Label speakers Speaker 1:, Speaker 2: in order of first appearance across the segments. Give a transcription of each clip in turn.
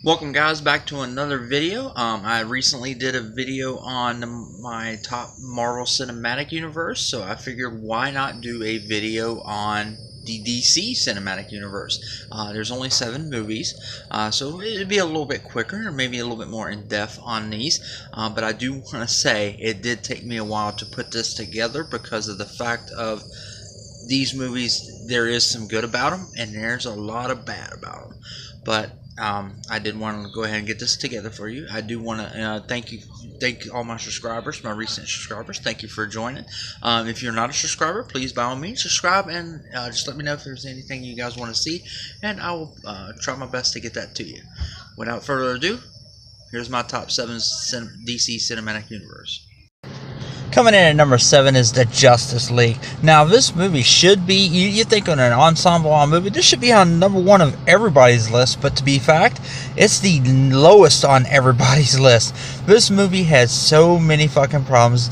Speaker 1: Welcome guys back to another video. I recently did a video on my top Marvel Cinematic Universe, so I figured why not do a video on the DC Cinematic Universe. There's only 7 movies, so it'd be a little bit quicker or maybe a little bit more in depth on these, but I do want to say it did take me a while to put this together because of the fact of these movies. There is some good about them and there's a lot of bad about them, but I did want to go ahead and get this together for you. I do want to thank all my subscribers, my recent subscribers. Thank you for joining. If you're not a subscriber, please by all means subscribe and just let me know if there's anything you guys want to see, and I will try my best to get that to you. Without further ado, here's my top 7 DC Cinematic Universe.
Speaker 2: Coming in at number 7 is the Justice League. Now, this movie should be, you think on an ensemble movie, this should be on number 1 of everybody's list, but to be fact, it's the lowest on everybody's list. This movie has so many fucking problems.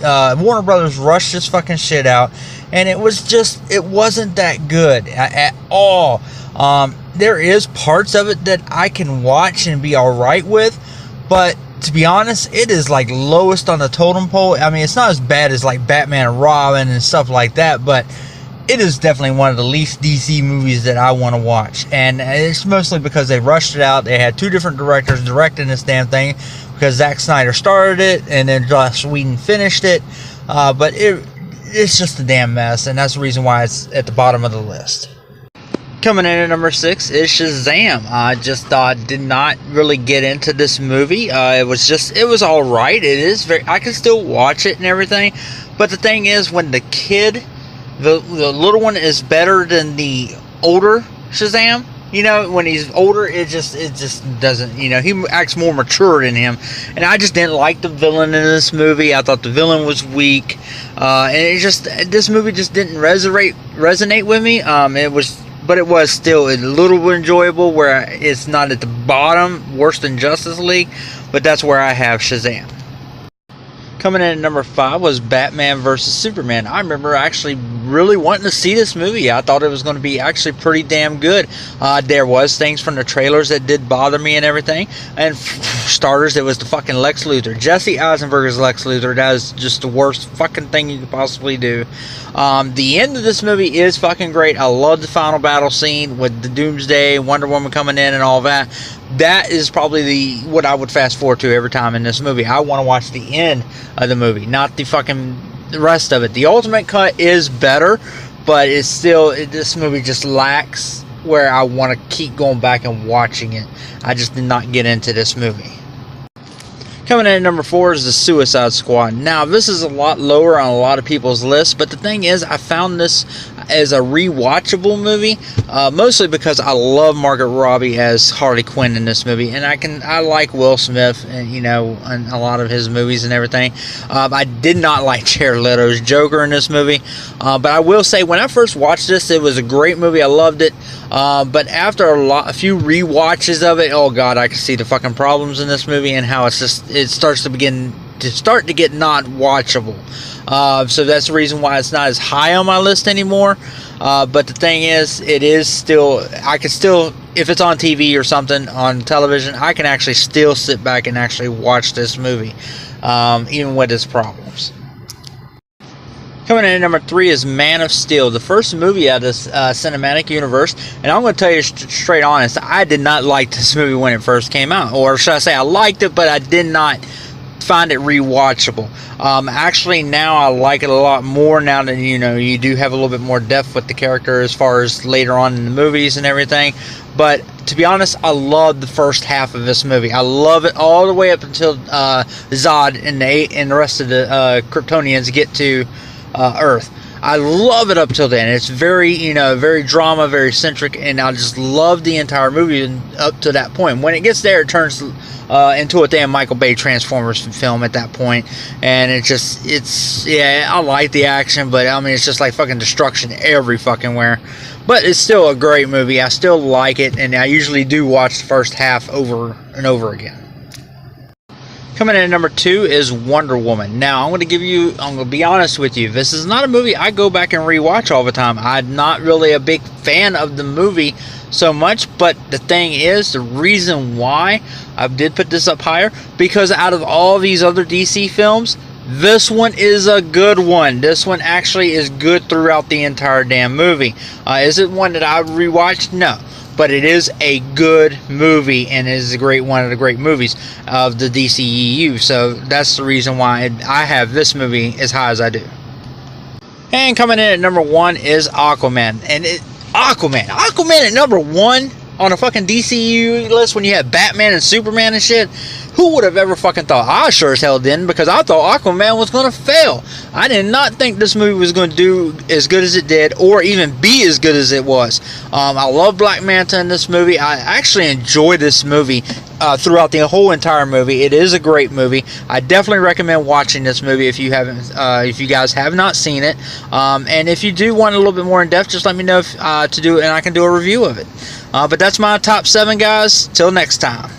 Speaker 2: Warner Brothers rushed this fucking shit out, and it wasn't that good at all. There is parts of it that I can watch and be alright with, but to be honest, it is like lowest on the totem pole. I mean, it's not as bad as like Batman and Robin and stuff like that, but it is definitely one of the least DC movies that I want to watch. And it's mostly because they rushed it out. They had 2 different directors directing this damn thing, because Zack Snyder started it and then Joss Whedon finished it. But it's just a damn mess, and that's the reason why it's at the bottom of the list. Coming in at number 6 is Shazam. I just did not really get into this movie. It was alright. It is I can still watch it and everything. But the thing is, when the kid, the little one, is better than the older Shazam, when he's older, it just doesn't, he acts more mature than him. And I just didn't like the villain in this movie. I thought the villain was weak. And this movie just didn't resonate with me. But it was still a little bit enjoyable, where it's not at the bottom, worse than Justice League, but that's where I have Shazam. Coming in at number 5 was Batman vs. Superman. I remember actually really wanting to see this movie. I thought it was going to be actually pretty damn good. There was things from the trailers that did bother me and everything. And for starters, it was the fucking Lex Luthor. Jesse Eisenberg's Lex Luthor. That is just the worst fucking thing you could possibly do. The end of this movie is fucking great. I love the final battle scene with the Doomsday, Wonder Woman coming in and all that. That is probably what I would fast forward to every time in this movie. I want to watch the end of the movie, not the rest of it. The ultimate cut is better, but this movie just lacks where I want to keep going back and watching it. I just did not get into this movie. Coming in at number 4 is the Suicide Squad. Now, this is a lot lower on a lot of people's lists, but the thing is, I found this as a rewatchable movie, mostly because I love Margot Robbie as Harley Quinn in this movie, and I like Will Smith, and in a lot of his movies and everything. I did not like Jared Leto's Joker in this movie, but I will say, when I first watched this, it was a great movie. I loved it. But after a few rewatches of it, oh god, I can see the fucking problems in this movie and how it starts to get not watchable. So that's the reason why it's not as high on my list anymore. But the thing is, it is still, I can still, if it's on TV or something on television, I can actually still sit back and actually watch this movie, even with its problems. Coming in at number 3 is Man of Steel, the first movie out of this cinematic universe. And I'm going to tell you straight honest, I did not like this movie when it first came out. Or should I say, I liked it, but I did not find it rewatchable. Actually, now I like it a lot more now that you do have a little bit more depth with the character as far as later on in the movies and everything. But to be honest, I love the first half of this movie. I love it all the way up until Zod and the rest of the Kryptonians get to Earth. I love it up till then. It's very, very drama, very centric, and I just love the entire movie up to that point. When it gets there, it turns into a damn Michael Bay Transformers film at that point, and yeah, I like the action, but I mean, it's just like fucking destruction every fucking where. But it's still a great movie. I still like it, and I usually do watch the first half over and over again. Coming in at number 2 is Wonder Woman. Now, I'm going to be honest with you. This is not a movie I go back and rewatch all the time. I'm not really a big fan of the movie so much, but the thing is, the reason why I did put this up higher, because out of all these other DC films, this one is a good one. This one actually is good throughout the entire damn movie. Is it one that I rewatched? No. But it is a good movie, and it is one of the great movies of the DCEU. So that's the reason why I have this movie as high as I do. And coming in at number 1 is Aquaman. And Aquaman at number 1 on a fucking DCEU list when you have Batman and Superman and shit. Who would have ever fucking thought? I sure as hell didn't, because I thought Aquaman was going to fail. I did not think this movie was going to do as good as it did, or even be as good as it was. I love Black Manta in this movie. I actually enjoy this movie throughout the whole entire movie. It is a great movie. I definitely recommend watching this movie if you guys have not seen it. And if you do want a little bit more in depth, just let me know to do it, and I can do a review of it. But that's my top 7, guys. Till next time.